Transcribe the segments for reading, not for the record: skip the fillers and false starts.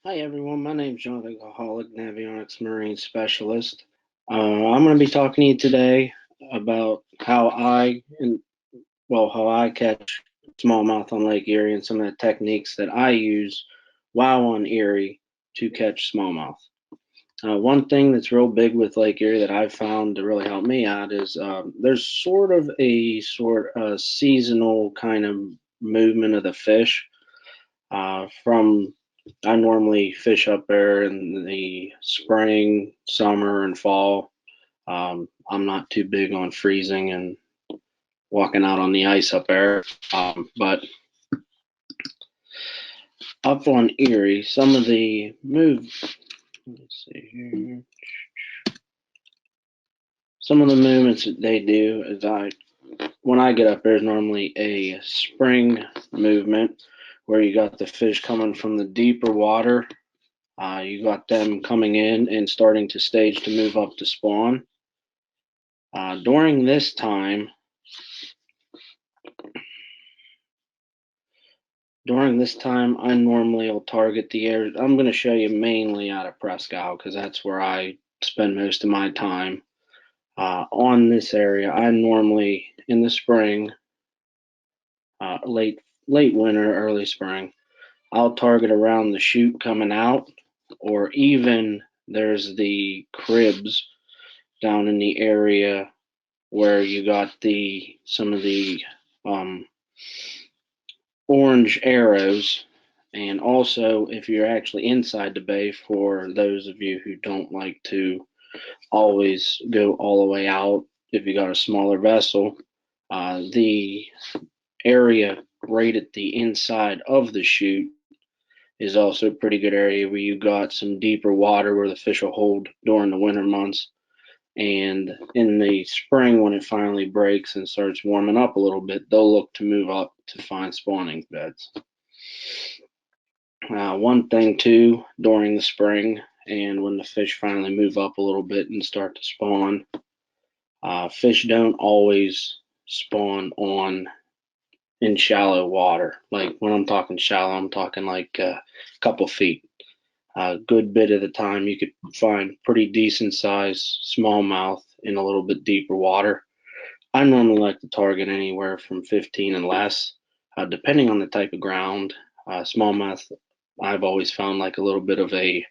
Hi everyone, my name is Jonathan Coholich, Navionics Marine Specialist. I'm going to be talking to you today about how I catch smallmouth on Lake Erie and some of the techniques that I use while on Erie to catch smallmouth. One thing that's real big with Lake Erie that I've found to really help me out is there's sort of a seasonal kind of movement of the fish from I normally fish up there in the spring, summer, and fall. I'm not too big on freezing and walking out on the ice up there. But up on Erie, some of the let's see here. Some of the movements that they do is when I get up there is normally a spring movement where you got the fish coming from the deeper water. You got them coming in and starting to stage to move up to spawn. During this time, I normally will target the air. I'm going to show you mainly out of Prescott because that's where I spend most of my time. On this area, I normally in the spring, late winter, early spring, I'll target around the chute coming out, or even there's the cribs down in the area where you got some of the um, orange arrows. And also, if you're actually inside the bay, for those of you who don't like to always go all the way out, if you got a smaller vessel, the area right at the inside of the chute is also a pretty good area where you got some deeper water where the fish will hold during the winter months. And in the spring, when it finally breaks and starts warming up a little bit, they'll look to move up to find spawning beds. One thing too, during the spring and when the fish finally move up a little bit and start to spawn, fish don't always spawn on in shallow water. Like when I'm talking shallow, I'm talking like a couple feet. A good bit of the time, you could find pretty decent size smallmouth in a little bit deeper water. I normally like to target anywhere from 15 and less, depending on the type of ground. Smallmouth, I've always found like a little bit of a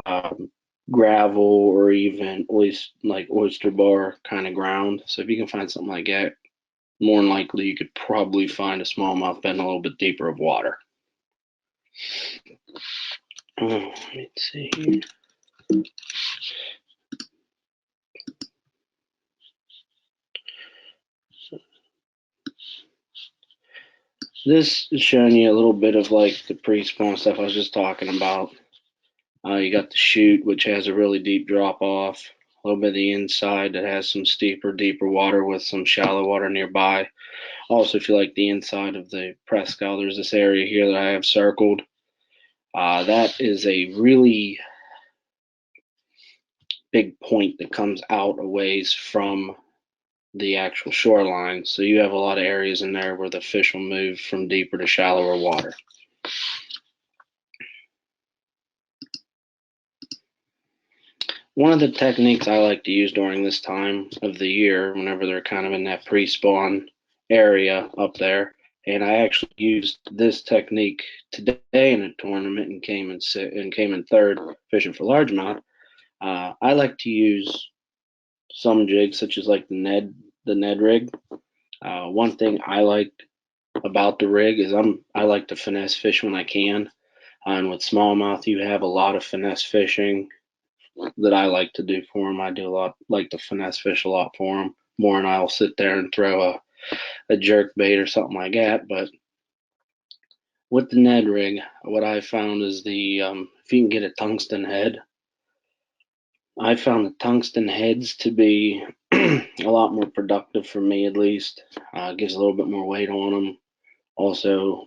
um, gravel or even oyster bar kind of ground. So if you can find something like that, more than likely you could probably find a smallmouth bed in a little bit deeper of water. Let's see here. So this is showing you a little bit of like the pre-spawn stuff I was just talking about. You got the chute, which has a really deep drop off. A little bit of the inside that has some deeper water with some shallow water nearby. Also, if you like the inside of the Prescal, there's this area here that I have circled. That is a really big point that comes out a ways from the actual shoreline. So you have a lot of areas in there where the fish will move from deeper to shallower water. One of the techniques I like to use during this time of the year, whenever they're kind of in that pre-spawn area up there, and I actually used this technique today in a tournament and came in third fishing for largemouth. I like to use some jigs, such as like the Ned rig. One thing I like about the rig is I like to finesse fish when I can. And with smallmouth, you have a lot of finesse fishing that I like to do for them. I do a lot like to finesse fish a lot for them more than I'll sit there and throw a jerk bait or something like that. But with the Ned rig, what I found is if you can get a tungsten head, I found the tungsten heads to be a lot more productive for me at least. Gives a little bit more weight on them. Also,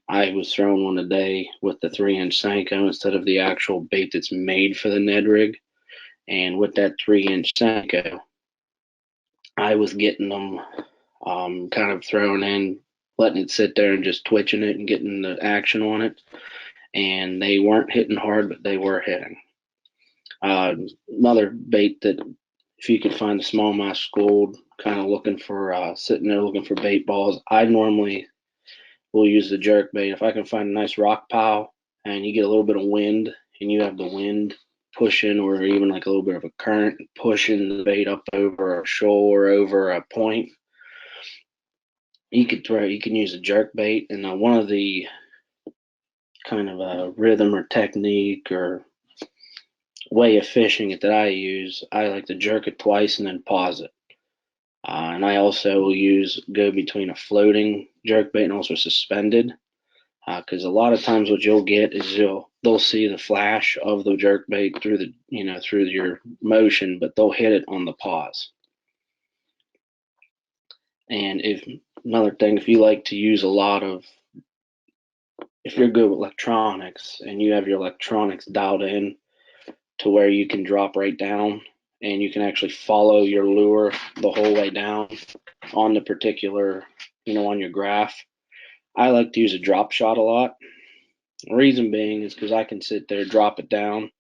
I was throwing one today with the 3-inch Senko instead of the actual bait that's made for the Ned rig. And with that 3-inch Senko, I was getting them kind of thrown in, letting it sit there and just twitching it and getting the action on it. and they weren't hitting hard, but they were hitting. Another bait that if you could find a smallmouth schooled, kind of looking for sitting there looking for bait balls, I normally will use the jerk bait. If I can find a nice rock pile and you get a little bit of wind and you have the wind pushing, or even like a little bit of a current pushing the bait up over a shoal or over a point, you can use a jerk bait. And one of the kind of a rhythm or technique or way of fishing it that I use, I like to jerk it twice and then pause it. And I also will go between a floating jerk bait and also suspended, because a lot of times what you'll get is they'll see the flash of the jerk bait through through your motion, but they'll hit it on the pause. And another thing, if you like to use if you're good with electronics and you have your electronics dialed in to where you can drop right down and you can actually follow your lure the whole way down on the particular, on your graph. I like to use a drop shot a lot. The reason being is because I can sit there, drop it down,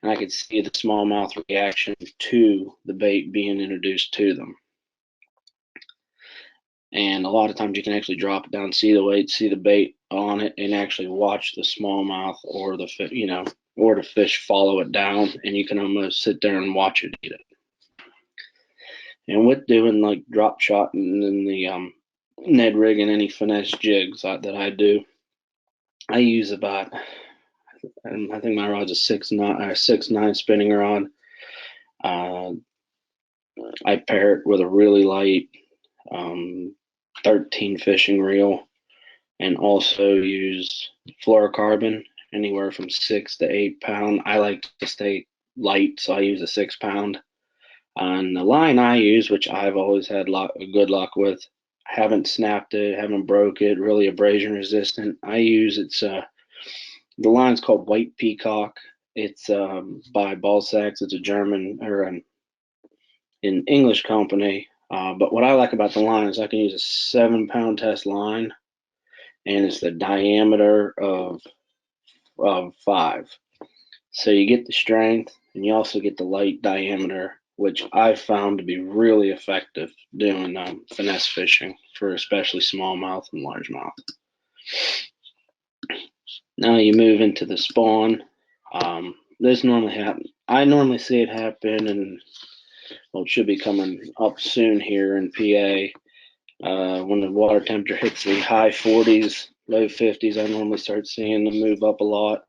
and I can see the smallmouth reaction to the bait being introduced to them. And a lot of times you can actually drop it down, see the weight, see the bait on it, and actually watch the smallmouth or the fish follow it down, and you can almost sit there and watch it eat it. And with doing like drop shot and then the Ned rig and any finesse jigs that I do, I use about, I think my rod's a 6'9" spinning rod. I pair it with a really light 13 fishing reel, and also use fluorocarbon anywhere from 6 to 8 pound. I like to stay light, so I use a 6 pound. And the line I use, which I've always had good luck with, haven't snapped it, haven't broke it, really abrasion resistant. The line's called White Peacock. It's by Balsax. It's a German or an English company. But what I like about the line is I can use a 7 pound test line, and it's the diameter of 5. So you get the strength, and you also get the light diameter, which I've found to be really effective doing finesse fishing for especially smallmouth and largemouth. Now you move into the spawn. This normally happens. I normally see it happen, and well, it should be coming up soon here in PA. When the water temperature hits the high 40s, low 50s, I normally start seeing them move up a lot.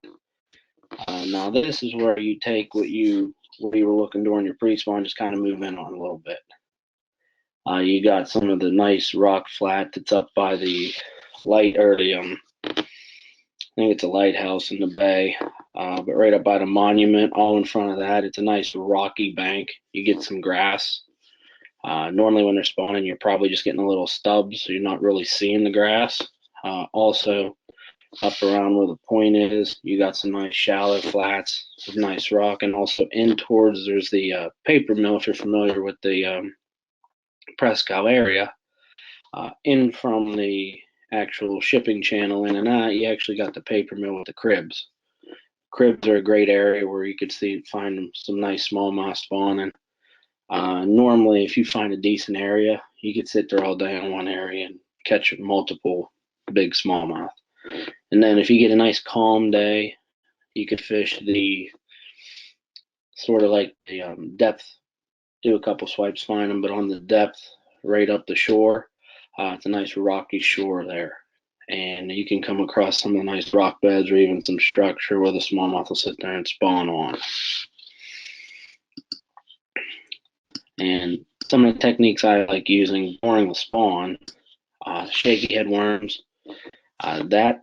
Now this is where you take what you were looking during your pre-spawn, just kind of move in on a little bit. You got some of the nice rock flat that's up by the light, or I think it's a lighthouse in the bay, but right up by the monument, all in front of that, it's a nice rocky bank. You get some grass. Normally when they're spawning, you're probably just getting a little stubs, so you're not really seeing the grass. Also, up around where the point is, you got some nice shallow flats with nice rock, and also in towards there's the paper mill, if you're familiar with the Prescow area. In from the actual shipping channel in and out, you actually got the paper mill with the cribs. Cribs are a great area where you could find some nice smallmouth spawning. Normally, if you find a decent area, you could sit there all day in one area and catch multiple big smallmouth. And then if you get a nice calm day, you could fish the sort of like the depth, do a couple swipes, find them, but on the depth right up the shore, it's a nice rocky shore there. And you can come across some of the nice rock beds or even some structure where the smallmouth will sit there and spawn on. And some of the techniques I like using during the spawn, shaky head worms, that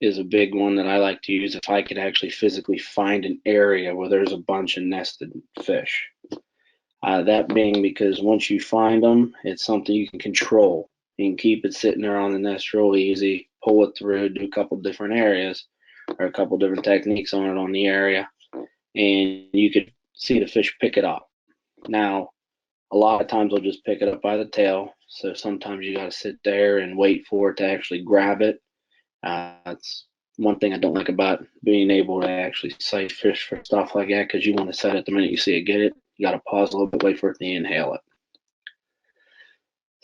is a big one that I like to use if I could actually physically find an area where there's a bunch of nested fish. That being because once you find them, it's something you can control. You can keep it sitting there on the nest real easy, pull it through, do a couple different areas or a couple different techniques on it on the area, and you could see the fish pick it up. Now, a lot of times they'll just pick it up by the tail, so sometimes you got to sit there and wait for it to actually grab it. one thing I don't like about being able to actually sight fish for stuff like that, because you want to set it the minute you see it get it. You got to pause a little bit, wait for it to inhale it.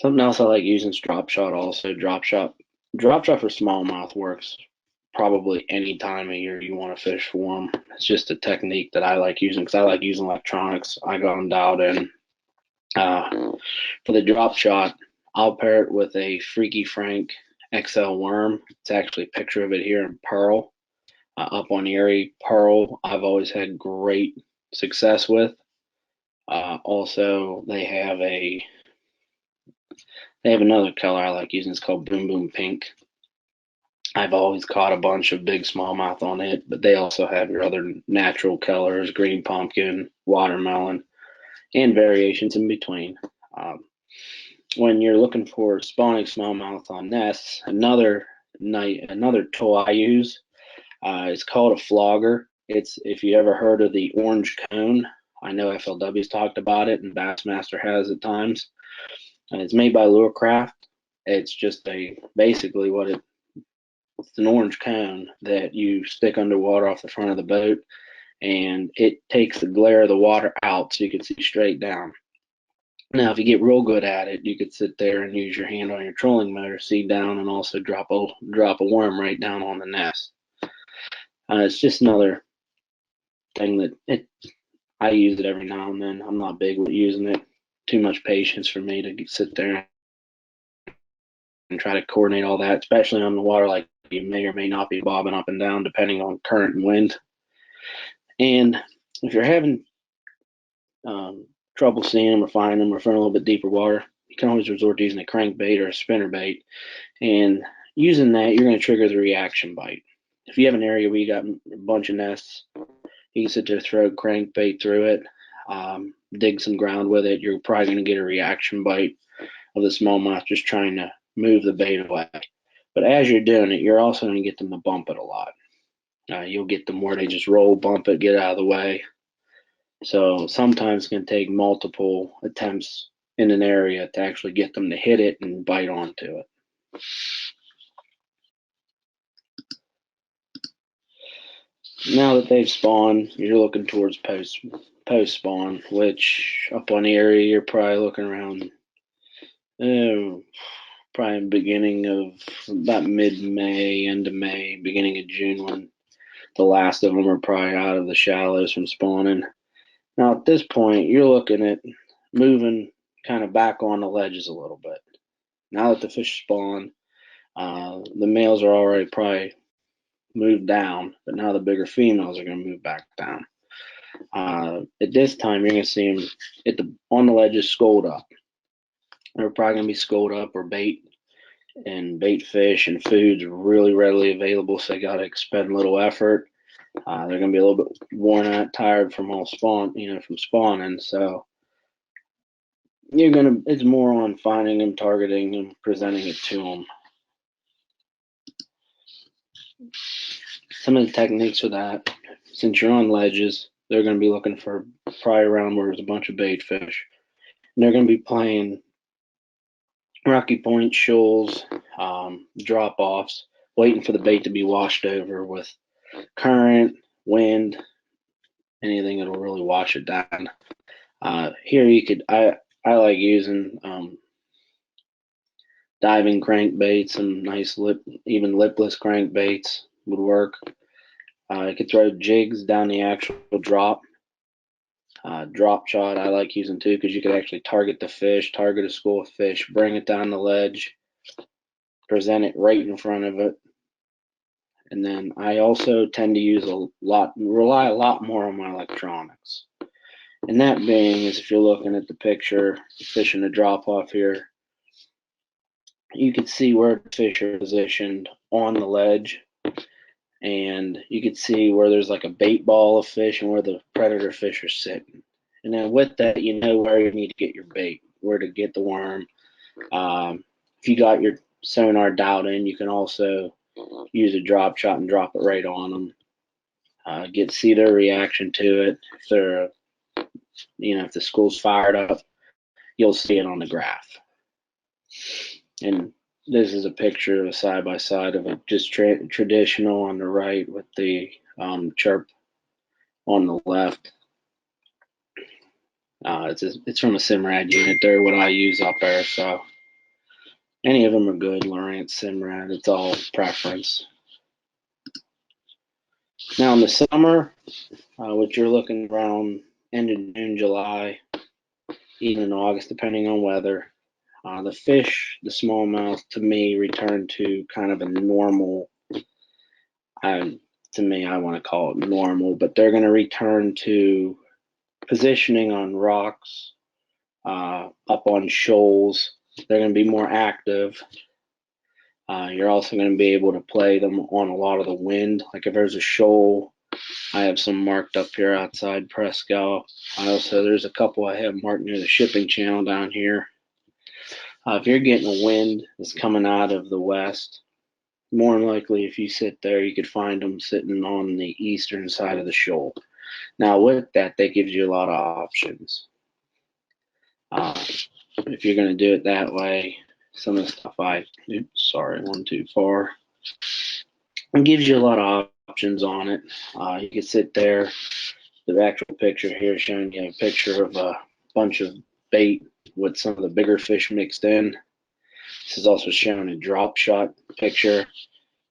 Something else I like using is drop shot also. Drop shot for smallmouth works probably any time of year you want to fish for them. It's just a technique that I like using because I like using electronics. I got them dialed in. For the drop shot, I'll pair it with a Freaky Frank XL worm. It's actually a picture of it here in Pearl, up on Erie. Pearl, I've always had great success with. Also, they have another color I like using. It's called Boom Boom Pink. I've always caught a bunch of big smallmouth on it, but they also have your other natural colors, green pumpkin, watermelon, and variations in between. When you're looking for spawning smallmouth on nests, another tool I use is called a flogger. It's, if you ever heard of the orange cone, I know FLW's talked about it and Bassmaster has at times. And it's made by Lurecraft. It's just basically it's an orange cone that you stick underwater off the front of the boat, and it takes the glare of the water out so you can see straight down. Now, if you get real good at it, you could sit there and use your hand on your trolling motor, see down, and also drop a worm right down on the nest. It's just another thing that I use it every now and then. I'm not big with using it. Too much patience for me to sit there and try to coordinate all that, especially on the water. Like, you may or may not be bobbing up and down depending on current and wind. And if you're having trouble seeing them or finding them, or for a little bit deeper water, you can always resort to using a crankbait or a spinnerbait. And using that, you're going to trigger the reaction bite. If you have an area where you got a bunch of nests, you can sit there, throw crankbait through it, dig some ground with it. You're probably going to get a reaction bite of the smallmouth just trying to move the bait away. But as you're doing it, you're also going to get them to bump it a lot. You'll get them where they just roll, bump it, get out of the way. So sometimes it can take multiple attempts in an area to actually get them to hit it and bite onto it. Now that they've spawned, you're looking towards post spawn, which up on the area you're probably looking around probably beginning of about mid-May, end of May, beginning of June, when the last of them are probably out of the shallows from spawning. Now at this point, you're looking at moving kind of back on the ledges a little bit. Now that the fish spawn, the males are already probably moved down, but now the bigger females are going to move back down. At this time, you're going to see them on the ledges scold up. They're probably going to be scold up, or bait fish and food's really readily available, so they got to expend little effort. They're going to be a little bit worn out, tired from all from spawning. So it's more on finding them, targeting them, presenting it to them. Some of the techniques for that, since you're on ledges, they're going to be looking for probably around where there's a bunch of bait fish. And they're going to be playing rocky point, shoals, drop offs, waiting for the bait to be washed over with current, wind, anything that'll really wash it down. Here I like using diving crankbaits. Some nice even lipless crankbaits would work. You could throw jigs down the actual drop. Drop shot I like using too, because you could actually target the fish, target a school of fish, bring it down the ledge, present it right in front of it. And then I also tend to rely a lot more on my electronics. And that being is, if you're looking at the picture, fishing a drop off here, you can see where the fish are positioned on the ledge, and you can see where there's like a bait ball of fish and where the predator fish are sitting. And then with that, you know where you need to get your bait, where to get the worm. If you got your sonar dialed in, you can also use a drop shot and drop it right on them. See their reaction to it. If they're, if the school's fired up, you'll see it on the graph. And This is a picture of a side by side of a just traditional on the right with the chirp on the left. It's from a Simrad unit. They're what I use up there, so any of them are good. Lowrance, Simrad, it's all preference. Now in the summer, what you're looking around end of June, July, even in August, depending on weather, the fish, the smallmouth, to me, return to kind of a normal. To me, I want to call it normal, but they're going to return to positioning on rocks, up on shoals. They're going to be more active. You're also going to be able to play them on a lot of the wind. Like if there's a shoal, I have some marked up here outside Prescott. There's a couple I have marked near the shipping channel down here. If you're getting a wind that's coming out of the west, more than likely if you sit there, you could find them sitting on the eastern side of the shoal. Now with that gives you a lot of options. If you're going to do it that way, some of the stuff went too far. It gives you a lot of options on it. You can sit there. The actual picture here showing you a picture of a bunch of bait with some of the bigger fish mixed in. This is also showing a drop shot picture.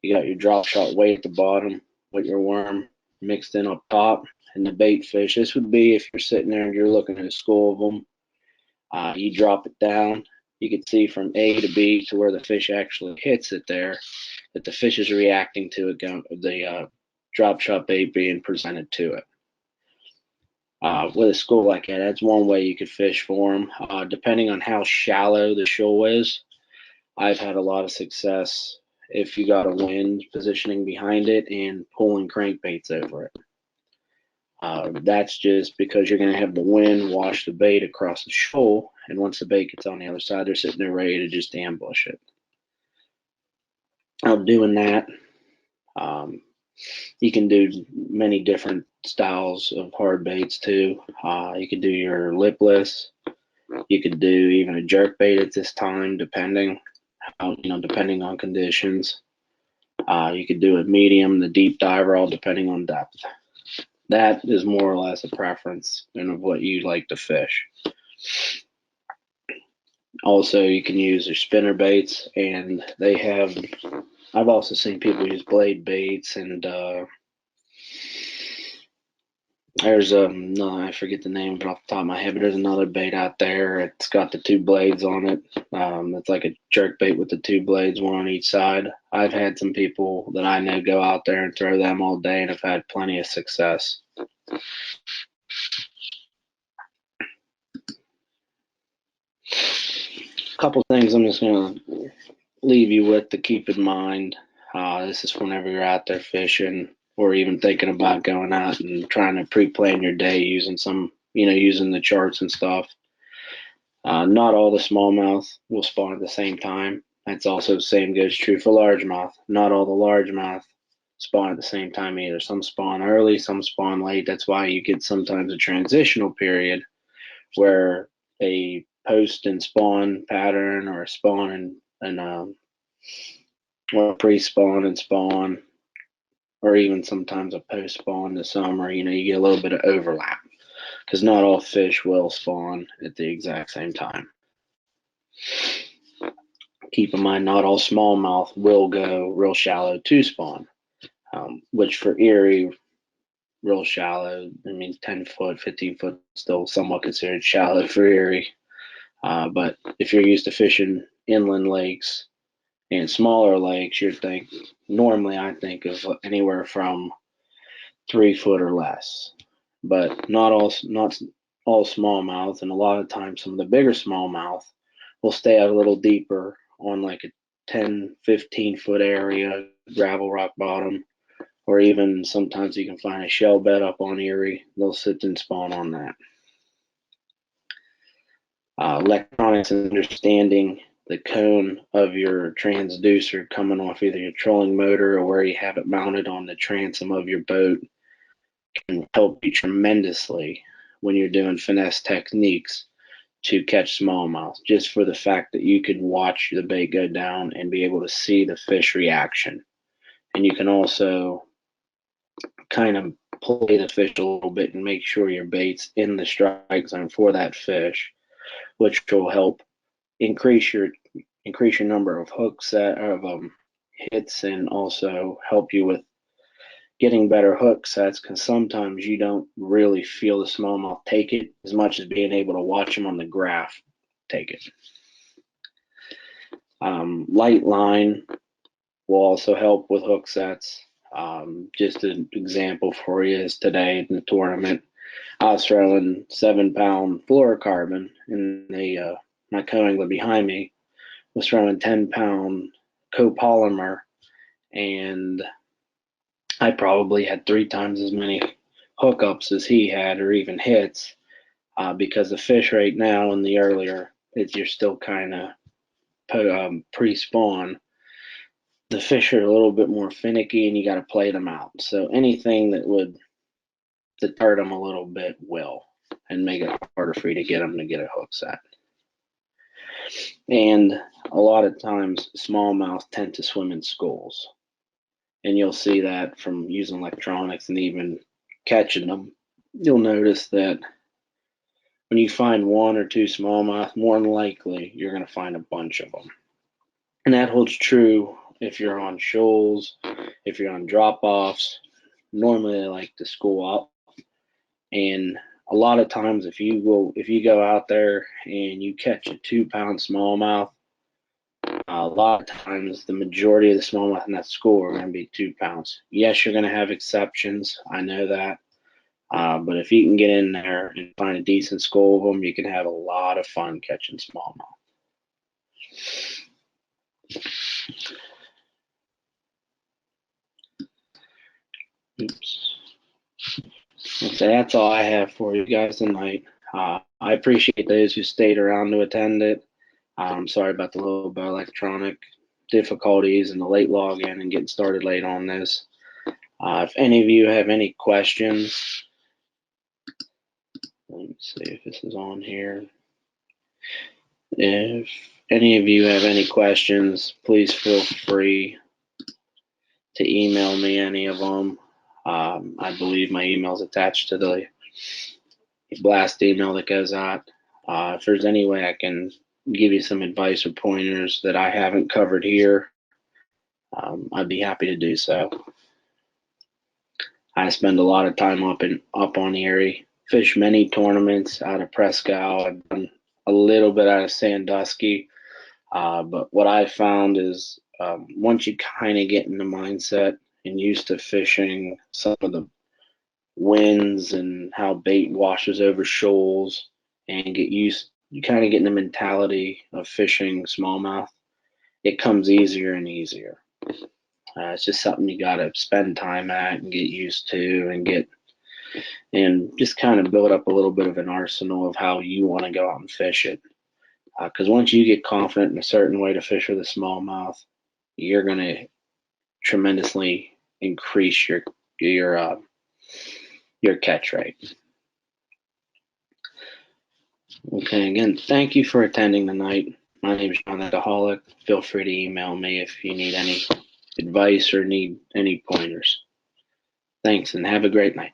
You got your drop shot weight at the bottom with your worm mixed in up top and the bait fish. This would be if you're sitting there and you're looking at a school of them. You drop it down. You can see from A to B to where the fish actually hits it there, that the fish is reacting to it, the drop shot bait being presented to it. With a school like that, that's one way you could fish for them. Depending on how shallow the shoal is, I've had a lot of success if you got a wind positioning behind it and pulling crankbaits over it. That's just because you're going to have the wind wash the bait across the shoal, and once the bait gets on the other side, they're sitting there ready to just ambush it. Now, doing that, you can do many different styles of hard baits too. You could do your lipless. You could do even a jerk bait at this time, depending on conditions. You could do a medium, the deep diver, all depending on depth. That is more or less a preference and of what you like to fish. Also, you can use your spinner baits, and I've also seen people use blade baits, and there's no, I forget the name of it off the top of my head, but there's another bait out there. It's got the two blades on it. It's like a jerk bait with the two blades, one on each side. I've had some people that I know go out there and throw them all day, and have had plenty of success. A couple things I'm just going to leave you with to keep in mind. This is whenever you're out there fishing, or even thinking about going out and trying to pre-plan your day using using the charts and stuff. Not all the smallmouth will spawn at the same time. That's also the same goes true for largemouth. Not all the largemouth spawn at the same time either. Some spawn early, some spawn late. That's why you get sometimes a transitional period where a post and spawn pattern, or a spawn or pre-spawn and spawn, or even sometimes a post-spawn in the summer, you get a little bit of overlap, because not all fish will spawn at the exact same time. Keep in mind, not all smallmouth will go real shallow to spawn, which for Erie, real shallow, 10 foot, 15 foot, still somewhat considered shallow for Erie. But if you're used to fishing inland lakes and smaller lakes, normally I think of anywhere from 3 foot or less. But not all smallmouth, and a lot of times some of the bigger smallmouth will stay out a little deeper on like a 10, 15 foot area, gravel rock bottom, or even sometimes you can find a shell bed up on Erie. They'll sit and spawn on that. Electronics and understanding the cone of your transducer coming off either your trolling motor or where you have it mounted on the transom of your boat can help you tremendously when you're doing finesse techniques to catch smallmouth, just for the fact that you can watch the bait go down and be able to see the fish reaction. And you can also kind of play the fish a little bit and make sure your bait's in the strike zone for that fish, which will help increase your number of hits, and also help you with getting better hook sets, because sometimes you don't really feel the smallmouth take it as much as being able to watch them on the graph take it. Light line will also help with hook sets. Just an example for you is today in the tournament, I was throwing 7-pound fluorocarbon, and my co-angler behind me was throwing 10-pound copolymer, and I probably had 3 times as many hookups as he had, or even hits, because the fish right now in the earlier, you're still kind of pre-spawn. The fish are a little bit more finicky, and you got to play them out. So anything that would deter them a little bit will, and make it harder for you to get them to get a hook set. And a lot of times smallmouth tend to swim in schools, and you'll see that from using electronics and even catching them. You'll notice that when you find 1 or 2 smallmouth, more than likely you're going to find a bunch of them. And that holds true if you're on shoals, if you're on drop-offs. Normally they like to school up, and a lot of times if you go out there and you catch a 2-pound smallmouth, a lot of times the majority of the smallmouth in that school are going to be 2 pounds. Yes, you're going to have exceptions, I know that, but if you can get in there and find a decent school of them, you can have a lot of fun catching smallmouth. Oops. So that's all I have for you guys tonight. I appreciate those who stayed around to attend it. I'm sorry about the little bit of electronic difficulties and the late login and getting started late on this. If any of you have any questions, let me see if this is on here. If any of you have any questions, please feel free to email me any of them. I believe my email is attached to the blast email that goes out. If there's any way I can give you some advice or pointers that I haven't covered here, I'd be happy to do so. I spend a lot of time up on Erie, fish many tournaments out of Presque Isle. I've done a little bit out of Sandusky, but what I found is once you kind of get in the mindset and used to fishing some of the winds and how bait washes over shoals, and you kind of get in the mentality of fishing smallmouth, it comes easier and easier. It's just something you got to spend time at and get used to, and just kind of build up a little bit of an arsenal of how you want to go out and fish it. Because once you get confident in a certain way to fish with a smallmouth, you're going to tremendously increase your catch rate. Okay, again, thank you for attending tonight. My name is John the Coholich. Feel free to email me if you need any advice or need any pointers. Thanks, and have a great night.